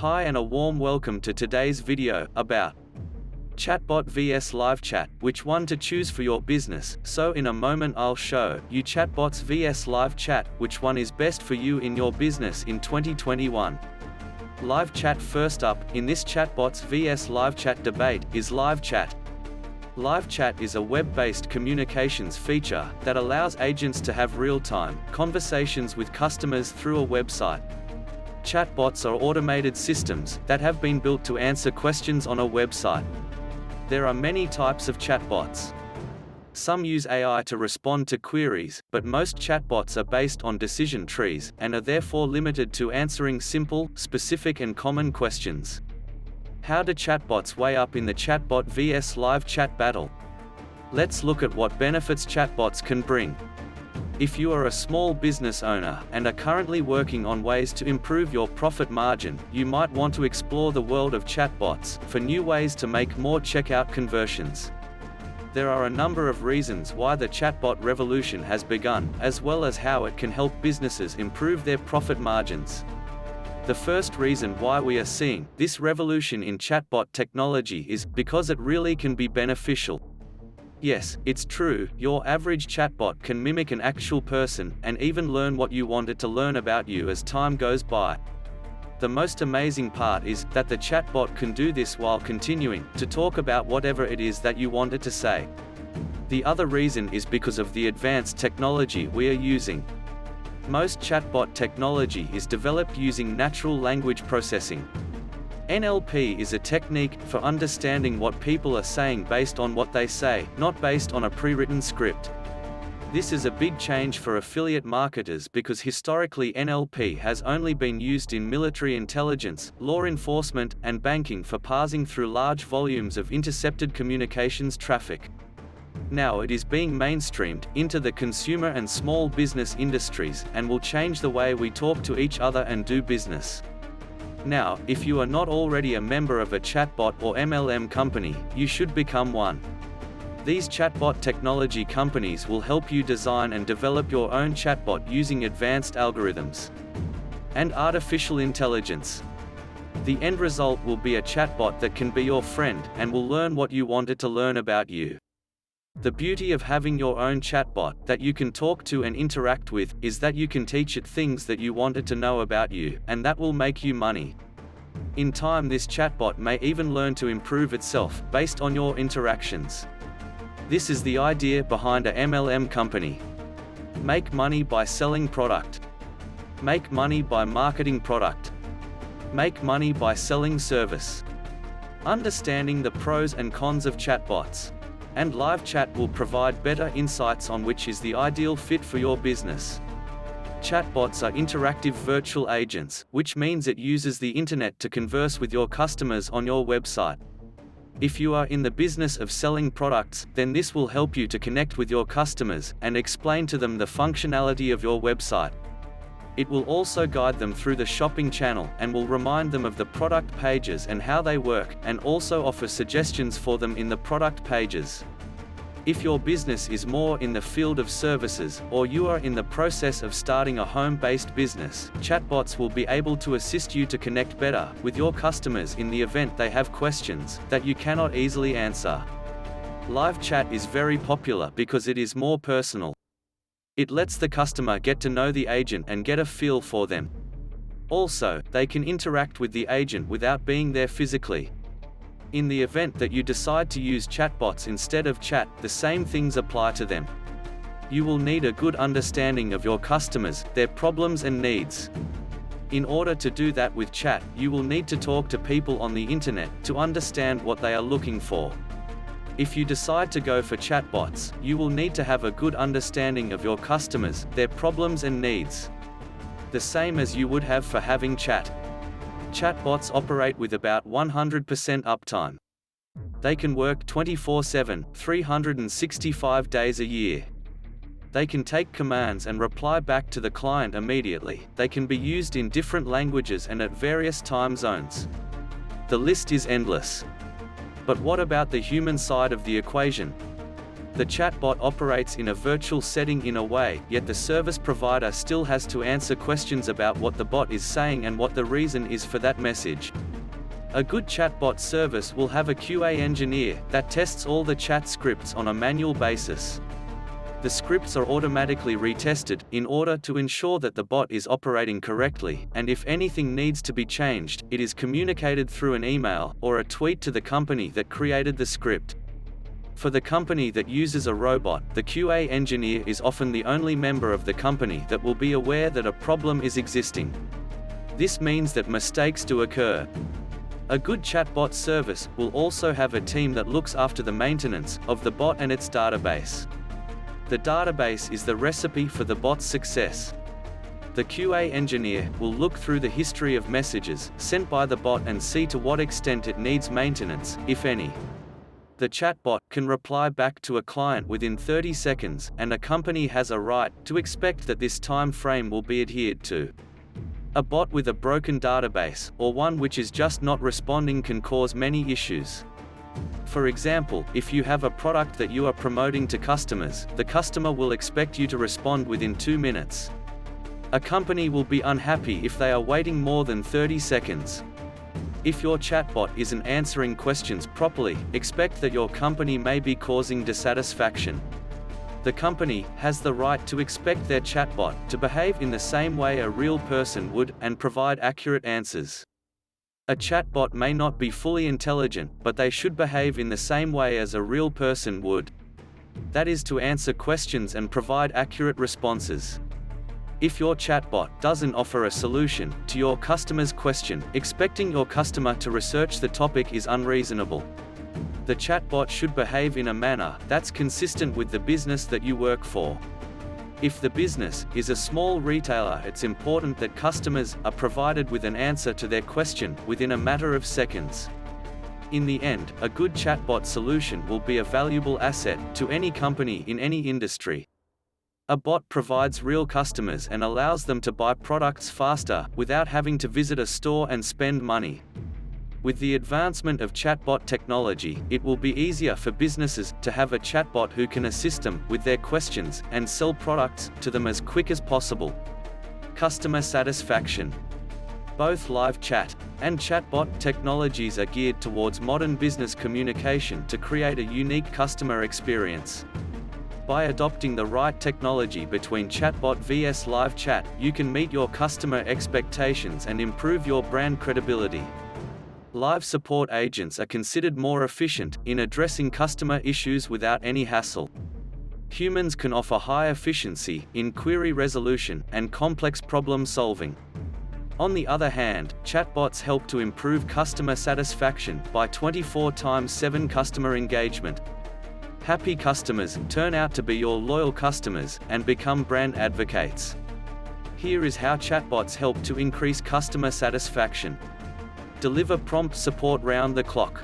Hi and a warm welcome to today's video about Chatbot vs LiveChat, which one to choose for your business. So in a moment I'll show you Chatbots vs LiveChat, which one is best for you in your business in 2021. LiveChat. First up, in this Chatbots vs LiveChat debate, is LiveChat. LiveChat is a web-based communications feature that allows agents to have real-time conversations with customers through a website. Chatbots are automated systems that have been built to answer questions on a website. There are many types of chatbots. Some use AI to respond to queries, but most chatbots are based on decision trees, and are therefore limited to answering simple, specific and common questions. How do chatbots weigh up in the Chatbot vs LiveChat battle? Let's look at what benefits chatbots can bring. If you are a small business owner and are currently working on ways to improve your profit margin, you might want to explore the world of chatbots for new ways to make more checkout conversions. There are a number of reasons why the chatbot revolution has begun, as well as how it can help businesses improve their profit margins. The first reason why we are seeing this revolution in chatbot technology is because it really can be beneficial. Yes, it's true, your average chatbot can mimic an actual person, and even learn what you want it to learn about you as time goes by. The most amazing part is that the chatbot can do this while continuing to talk about whatever it is that you want it to say. The other reason is because of the advanced technology we are using. Most chatbot technology is developed using natural language processing. NLP is a technique for understanding what people are saying based on what they say, not based on a pre-written script. This is a big change for affiliate marketers because historically NLP has only been used in military intelligence, law enforcement, and banking for parsing through large volumes of intercepted communications traffic. Now it is being mainstreamed into the consumer and small business industries, and will change the way we talk to each other and do business. Now, if you are not already a member of a chatbot or MLM company, you should become one. These chatbot technology companies will help you design and develop your own chatbot using advanced algorithms and artificial intelligence. The end result will be a chatbot that can be your friend, and will learn what you want it to learn about you. The beauty of having your own chatbot that you can talk to and interact with is that you can teach it things that you want it to know about you, and that will make you money. In time, this chatbot may even learn to improve itself based on your interactions. This is the idea behind a MLM company. Make money by selling product. Make money by marketing product. Make money by selling service. Understanding the pros and cons of chatbots. And LiveChat will provide better insights on which is the ideal fit for your business. Chatbots are interactive virtual agents, which means it uses the internet to converse with your customers on your website. If you are in the business of selling products, then this will help you to connect with your customers and explain to them the functionality of your website. It will also guide them through the shopping channel, and will remind them of the product pages and how they work, and also offer suggestions for them in the product pages. If your business is more in the field of services, or you are in the process of starting a home-based business, chatbots will be able to assist you to connect better with your customers in the event they have questions that you cannot easily answer. LiveChat is very popular because it is more personal. It lets the customer get to know the agent and get a feel for them. Also, they can interact with the agent without being there physically. In the event that you decide to use chatbots instead of chat, the same things apply to them. You will need a good understanding of your customers, their problems and needs. In order to do that with chat, you will need to talk to people on the internet to understand what they are looking for. If you decide to go for chatbots, you will need to have a good understanding of your customers, their problems and needs. The same as you would have for having chat. Chatbots operate with about 100% uptime. They can work 24/7, 365 days a year. They can take commands and reply back to the client immediately. They can be used in different languages and at various time zones. The list is endless. But what about the human side of the equation? The chatbot operates in a virtual setting in a way, yet the service provider still has to answer questions about what the bot is saying and what the reason is for that message. A good chatbot service will have a QA engineer that tests all the chat scripts on a manual basis. The scripts are automatically retested in order to ensure that the bot is operating correctly, and if anything needs to be changed, it is communicated through an email or a tweet to the company that created the script. For the company that uses a robot, the QA engineer is often the only member of the company that will be aware that a problem is existing. This means that mistakes do occur. A good chatbot service will also have a team that looks after the maintenance of the bot and its database. The database is the recipe for the bot's success. The QA engineer will look through the history of messages sent by the bot and see to what extent it needs maintenance, if any. The chatbot can reply back to a client within 30 seconds, and a company has a right to expect that this time frame will be adhered to. A bot with a broken database, or one which is just not responding, can cause many issues. For example, if you have a product that you are promoting to customers, the customer will expect you to respond within 2 minutes. A company will be unhappy if they are waiting more than 30 seconds. If your chatbot isn't answering questions properly, expect that your company may be causing dissatisfaction. The company has the right to expect their chatbot to behave in the same way a real person would and provide accurate answers. A chatbot may not be fully intelligent, but they should behave in the same way as a real person would. That is, to answer questions and provide accurate responses. If your chatbot doesn't offer a solution to your customer's question, expecting your customer to research the topic is unreasonable. The chatbot should behave in a manner that's consistent with the business that you work for. If the business is a small retailer, it's important that customers are provided with an answer to their question within a matter of seconds. In the end, a good chatbot solution will be a valuable asset to any company in any industry. A bot provides real customers and allows them to buy products faster, without having to visit a store and spend money. With the advancement of chatbot technology, it will be easier for businesses to have a chatbot who can assist them with their questions and sell products to them as quick as possible. Customer satisfaction. Both live chat and chatbot technologies are geared towards modern business communication to create a unique customer experience. By adopting the right technology between chatbot vs live chat, you can meet your customer expectations and improve your brand credibility. Live support agents are considered more efficient in addressing customer issues without any hassle. Humans can offer high efficiency in query resolution and complex problem solving. On the other hand, chatbots help to improve customer satisfaction by 24/7 customer engagement. Happy customers turn out to be your loyal customers and become brand advocates. Here is how chatbots help to increase customer satisfaction. Deliver prompt support round the clock.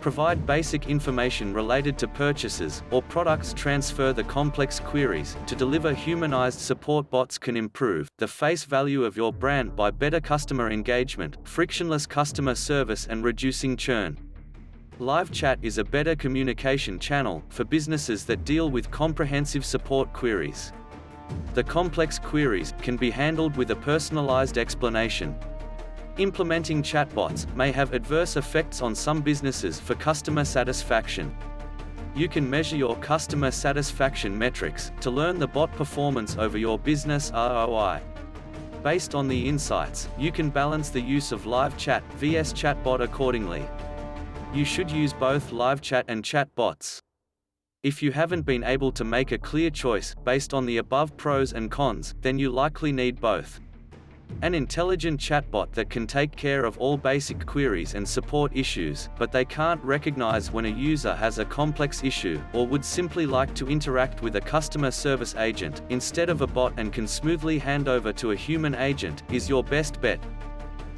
Provide basic information related to purchases or products. Transfer the complex queries to deliver humanized support. Bots can improve the face value of your brand by better customer engagement, frictionless customer service, and reducing churn. Live chat is a better communication channel for businesses that deal with comprehensive support queries. The complex queries can be handled with a personalized explanation. Implementing chatbots may have adverse effects on some businesses for customer satisfaction. You can measure your customer satisfaction metrics to learn the bot performance over your business ROI. Based on the insights, you can balance the use of live chat vs chatbot accordingly. You should use both live chat and chatbots. If you haven't been able to make a clear choice based on the above pros and cons, then you likely need both. An intelligent chatbot that can take care of all basic queries and support issues, but they can't recognize when a user has a complex issue, or would simply like to interact with a customer service agent instead of a bot and can smoothly hand over to a human agent, is your best bet.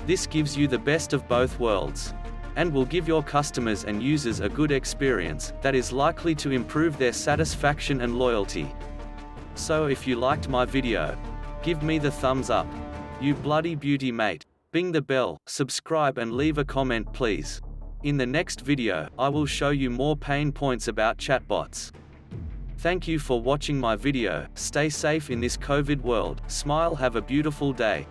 This gives you the best of both worlds, and will give your customers and users a good experience that is likely to improve their satisfaction and loyalty. So if you liked my video, give me the thumbs up. You bloody beauty mate. Bing the bell, subscribe and leave a comment please. In the next video, I will show you more pain points about chatbots. Thank you for watching my video. Stay safe in this COVID world. Smile, have a beautiful day.